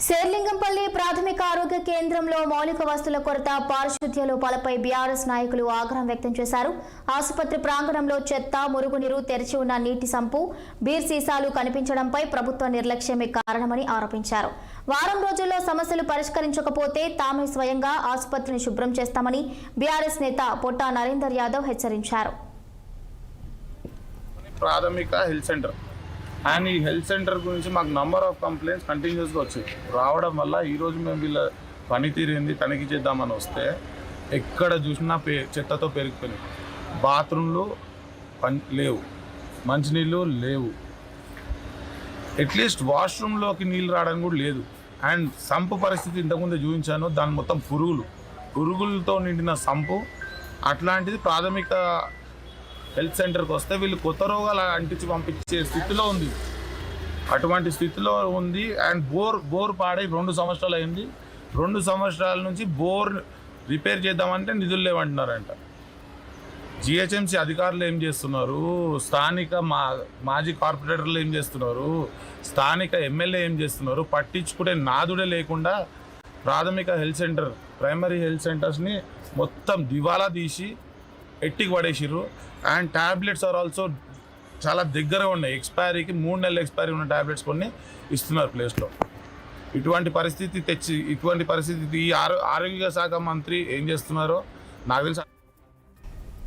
శేర్లింగంపల్లి ప్రాథమిక ఆరోగ్య కేంద్రంలో మౌలిక వస్తువుల కొరత, పారిశుద్ధ్య లోపాలపై బీఆర్ఎస్ నాయకులు ఆగ్రహం వ్యక్తం చేశారు. ఆసుపత్రి ప్రాంగణంలో చెత్త, మురుగునీరు, తెరిచి ఉన్న నీటి సంపు, బీర్ సీసాలు కనిపించడంపై ప్రభుత్వ నిర్లక్ష్యమే కారణమని ఆరోపించారు. వారం రోజుల్లో సమస్యలు పరిష్కరించకపోతే తామే స్వయంగా ఆసుపత్రిని శుభ్రం చేస్తామని బీఆర్ఎస్ నేత పొట్టా నరేందర్ యాదవ్ హెచ్చరించారు. ప్రాథమిక హెల్త్ సెంటర్ అండ్ ఈ హెల్త్ సెంటర్ గురించి మాకు నంబర్ ఆఫ్ కంప్లైంట్స్ కంటిన్యూస్గా వచ్చాయి. రావడం వల్ల ఈరోజు మేము వీళ్ళ పనితీరు ఏంది తనిఖీ చేద్దామని వస్తే ఎక్కడ చూసినా చెత్తతో పెరిగిపోయినాయి. బాత్రూమ్లు లేవు, మంచినీళ్ళు లేవు, అట్లీస్ట్ వాష్రూమ్లోకి నీళ్ళు రావడం కూడా లేదు. అండ్ సంపు పరిస్థితి ఇంతకుముందు చూపించాను, దాని మొత్తం పురుగులతో నిండిన సంపు. అట్లాంటిది ప్రాథమిక హెల్త్ సెంటర్కి వస్తే వీళ్ళు కొత్త రోగాలు అంటించి పంపించే స్థితిలో ఉంది, అటువంటి స్థితిలో ఉంది. అండ్ బోర్ పాడై 2 సంవత్సరాలు అయింది. 2 సంవత్సరాల నుంచి బోర్ రిపేర్ చేద్దామంటే నిధులు లేవంటున్నారంట. జిహెచ్ఎంసీ అధికారులు ఏం చేస్తున్నారు, స్థానిక మాజీ కార్పొరేటర్లు ఏం చేస్తున్నారు, స్థానిక ఎమ్మెల్యే ఏం చేస్తున్నారు, పట్టించుకునే నాదుడే లేకుండా ప్రాథమిక హెల్త్ సెంటర్, ప్రైమరీ హెల్త్ సెంటర్స్ని మొత్తం దివాలా తీసి ఎట్టికి పడేసిర్రు. అండ్ ట్యాబ్లెట్స్ ఆర్ ఆల్సో చాలా దగ్గర ఉన్నాయి, ఎక్స్పైరీకి 3 నెలల ఎక్స్పైరీ ఉన్న ట్యాబ్లెట్స్ కొన్ని ఇస్తున్నారు ప్లేస్లో. ఇటువంటి పరిస్థితి ఈ ఆరోగ్య శాఖ మంత్రి ఏం చేస్తున్నారో నాకు తెలిసి